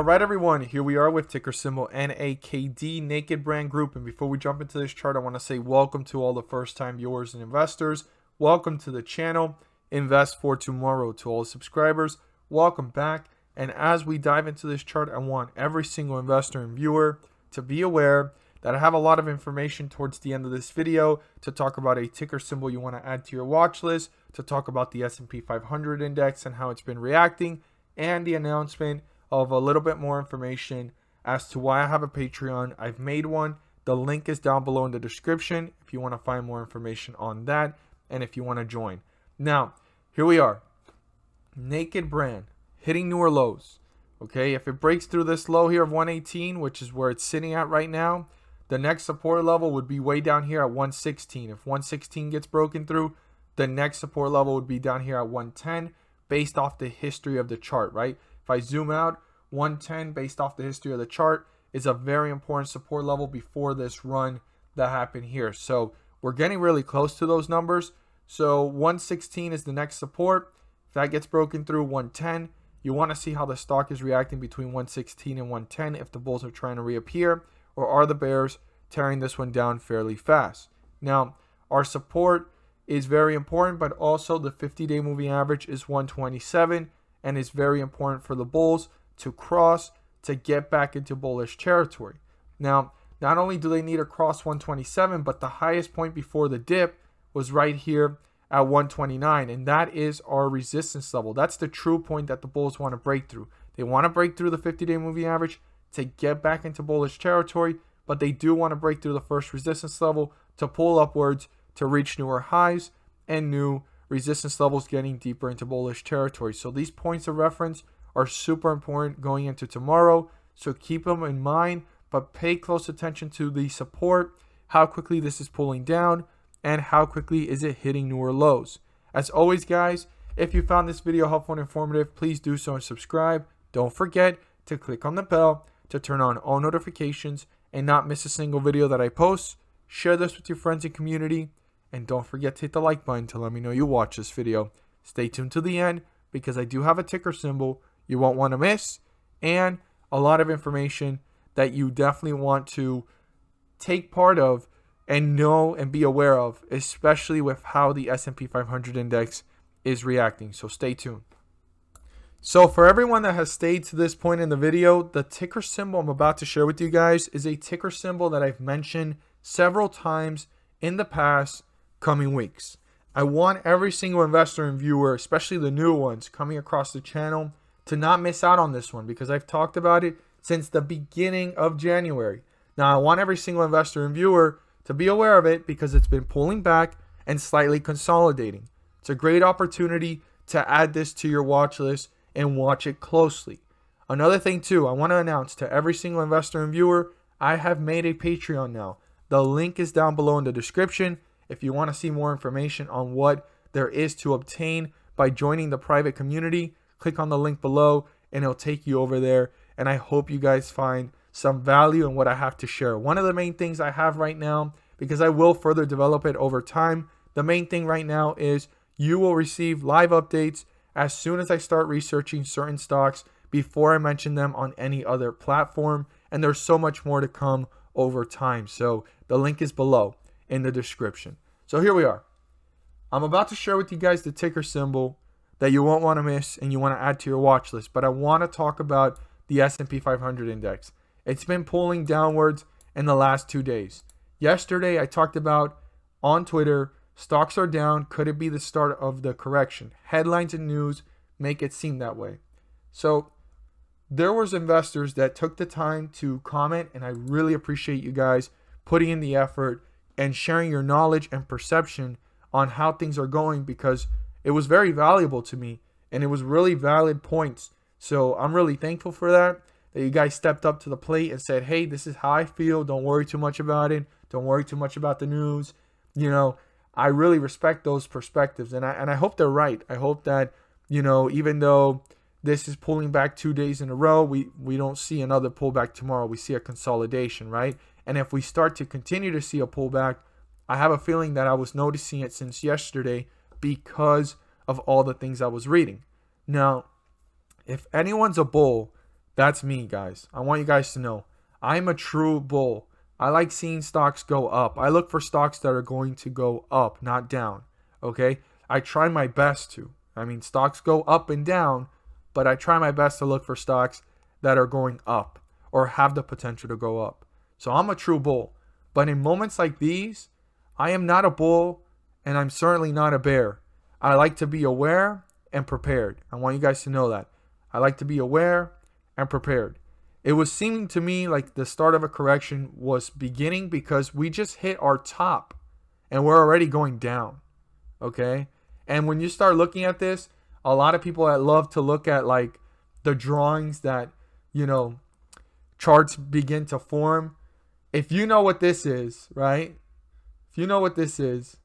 All right, everyone, here we are with ticker symbol NAKD, Naked Brand Group. And before we jump into this chart, I want to say welcome to all the first-time viewers and investors. Welcome to the channel, Invest for Tomorrow. To all the subscribers, welcome back. And as we dive into this chart, I want every single investor and viewer to be aware that I have a lot of information towards the end of this video to talk about a ticker symbol you want to add to your watch list, to talk about the S&P 500 index and how it's been reacting, and the announcement of a little bit more information as to why I have a Patreon. I've made one. The link is down below in the description if you want to find more information on that and if you want to join. Now, here we are. Naked Brand hitting newer lows. Okay, if it breaks through this low here of 118, which is where it's sitting at right now, the next support level would be way down here at 116. If 116 gets broken through, the next support level would be down here at 110 based off the history of the chart, right? If I zoom out, 110 based off the history of the chart is a very important support level before this run that happened here. So we're getting really close to those numbers. So 116 is the next support. If that gets broken through 110, you want to see how the stock is reacting between 116 and 110 if the bulls are trying to reappear, or are the bears tearing this one down fairly fast. Now, our support is very important, but also the 50-day moving average is 127 and is very important for the bulls to cross to get back into bullish territory. Now, not only do they need to cross 127, but the highest point before the dip was right here at 129, and that is our resistance level. That's the true point that the bulls want to break through. They want to break through the 50-day moving average to get back into bullish territory, but they do want to break through the first resistance level to pull upwards to reach newer highs and new resistance levels, getting deeper into bullish territory. So these points of reference are super important going into tomorrow. So keep them in mind, but pay close attention to the support, how quickly this is pulling down, and how quickly is it hitting newer lows. As always, guys, if you found this video helpful and informative, please do so and subscribe. Don't forget to click on the bell to turn on all notifications and not miss a single video that I post. Share this with your friends and community. And don't forget to hit the like button to let me know you watch this video. Stay tuned to the end because I do have a ticker symbol you won't want to miss and a lot of information that you definitely want to take part of and know and be aware of, especially with how the S&P 500 index is reacting. So stay tuned. So for everyone that has stayed to this point in the video, the ticker symbol I'm about to share with you guys is a ticker symbol that I've mentioned several times in the past coming weeks. I want every single investor and viewer, especially the new ones coming across the channel, to not miss out on this one because I've talked about it since the beginning of January. Now, I want every single investor and viewer to be aware of it because it's been pulling back and slightly consolidating. It's a great opportunity to add this to your watch list and watch it closely. Another thing too, I want to announce to every single investor and viewer, I have made a Patreon now. The link is down below in the description. If you want to see more information on what there is to obtain by joining the private community, click on the link below and it'll take you over there. And I hope you guys find some value in what I have to share. One of the main things I have right now, because I will further develop it over time, the main thing right now is you will receive live updates as soon as I start researching certain stocks before I mention them on any other platform. And there's so much more to come over time. So the link is below in the description. So here we are. I'm about to share with you guys the ticker symbol that you won't want to miss and you want to add to your watch list. But I want to talk about the S&P 500 index. It's been pulling downwards in the last 2 days. Yesterday, I talked about on Twitter, stocks are down. Could it be the start of the correction? Headlines and news make it seem that way. So there was investors that took the time to comment, and I really appreciate you guys putting in the effort and sharing your knowledge and perception on how things are going because it was very valuable to me and it was really valid points. So I'm really thankful for that you guys stepped up to the plate and said, hey, this is how I feel. Don't worry too much about it. Don't worry too much about the news. You know, I really respect those perspectives and I hope they're right. I hope that, you know, even though this is pulling back 2 days in a row, we don't see another pullback tomorrow. We see a consolidation, right? And if we start to continue to see a pullback, I have a feeling that I was noticing it since yesterday because of all the things I was reading. Now, if anyone's a bull That's me, guys. I want you guys to know I'm a true bull. I like seeing stocks go up. I look for stocks that are going to go up, not down. Okay? I try my best to. I mean, stocks go up and down, but I try my best to look for stocks that are going up or have the potential to go up. So I'm a true bull. But in moments like these, I am not a bull and I'm certainly not a bear. I like to be aware and prepared. I want you guys to know that. I like to be aware and prepared. It was seeming to me like the start of a correction was beginning because we just hit our top and we're already going down. Okay? And when you start looking at this, a lot of people that love to look at like the drawings that, charts begin to form. If you know what this is, right? If you know what this is,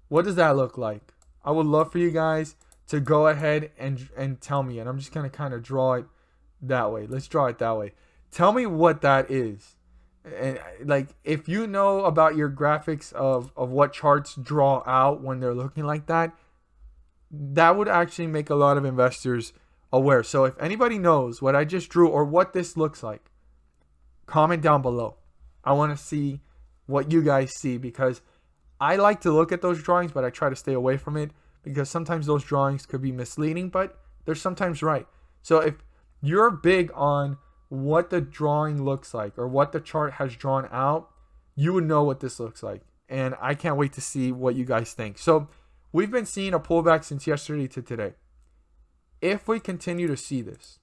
what does that look like? I would love for you guys to go ahead and tell me. And I'm just going to kind of draw it that way. Let's draw it that way. Tell me what that is. And like, if you know about your graphics of what charts draw out when they're looking like that, that would actually make a lot of investors aware. So if anybody knows what I just drew or what this looks like, comment down below. I want to see what you guys see because I like to look at those drawings, but I try to stay away from it because sometimes those drawings could be misleading, but they're sometimes right. So if you're big on what the drawing looks like or what the chart has drawn out, you would know what this looks like. And I can't wait to see what you guys think. So we've been seeing a pullback since yesterday to today. If we continue to see this,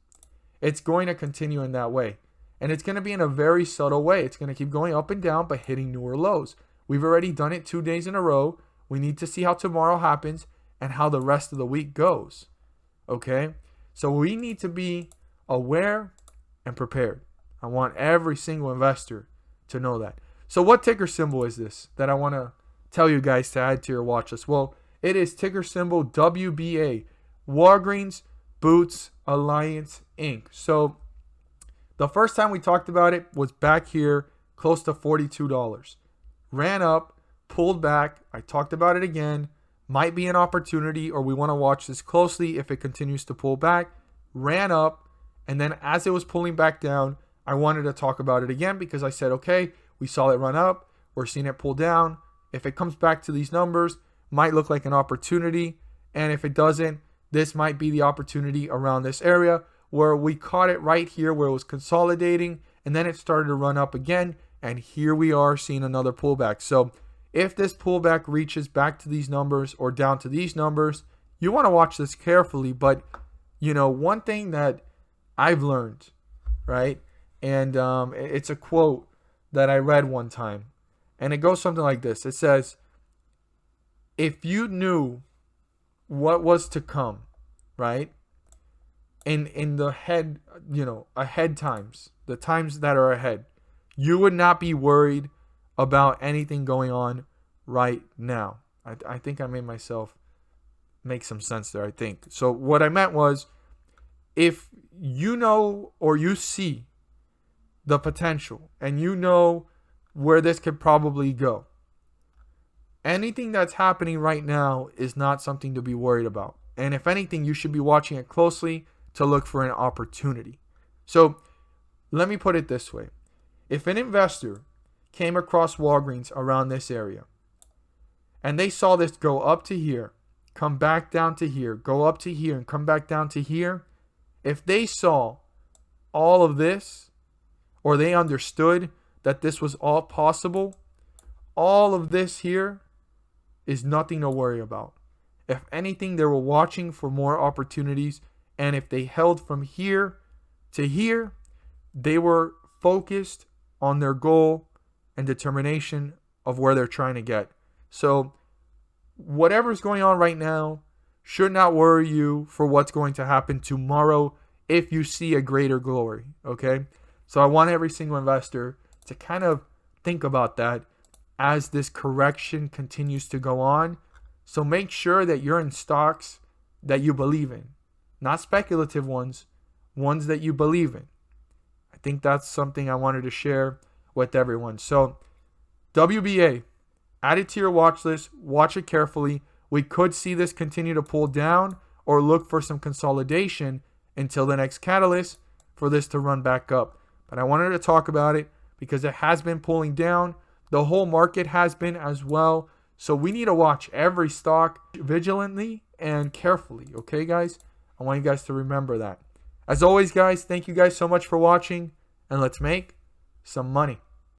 it's going to continue in that way. And it's going to be in a very subtle way. It's going to keep going up and down, but hitting newer lows. We've already done it 2 days in a row. We need to see how tomorrow happens and how the rest of the week goes. Okay? So we need to be aware and prepared. I want every single investor to know that. So what ticker symbol is this that I want to tell you guys to add to your watch list? Well, it is ticker symbol WBA, Walgreens Boots Alliance Inc. So the first time we talked about it was back here close to $42. Ran up, pulled back. I talked about it again. Might be an opportunity, or we want to watch this closely if it continues to pull back. Ran up, and then as it was pulling back down, I wanted to talk about it again because I said, okay, we saw it run up. We're seeing it pull down. If it comes back to these numbers, might look like an opportunity. And if it doesn't, this might be the opportunity around this area where we caught it right here where it was consolidating and then it started to run up again. And here we are seeing another pullback. So if this pullback reaches back to these numbers or down to these numbers, you want to watch this carefully. But, one thing that I've learned, right? And it's a quote that I read one time. And it goes something like this. It says, if you knew what was to come, right? In the head, ahead times, the times that are ahead, you would not be worried about anything going on right now. I think I made myself make some sense there, I think. So what I meant was, if you know or you see the potential and you know where this could probably go, anything that's happening right now is not something to be worried about. And if anything, you should be watching it closely to look for an opportunity. So let me put it this way. If an investor came across Walgreens around this area and they saw this go up to here, come back down to here, go up to here, and come back down to here, if they saw all of this, or they understood that this was all possible, all of this here is nothing to worry about. If anything, they were watching for more opportunities, and if they held from here to here, they were focused on their goal and determination of where they're trying to get. So whatever's going on right now should not worry you for what's going to happen tomorrow if you see a greater glory, okay? So I want every single investor to kind of think about that as this correction continues to go on. So make sure that you're in stocks that you believe in, not speculative ones that you believe in. I think that's something I wanted to share with everyone. So WBA, add it to your watch list. Watch it carefully. We could see this continue to pull down or look for some consolidation until the next catalyst, for this to run back up. But I wanted to talk about it because it has been pulling down. The whole market has been as well. So we need to watch every stock vigilantly and carefully. Okay, guys? I want you guys to remember that. As always, guys, thank you guys so much for watching. And let's make some money.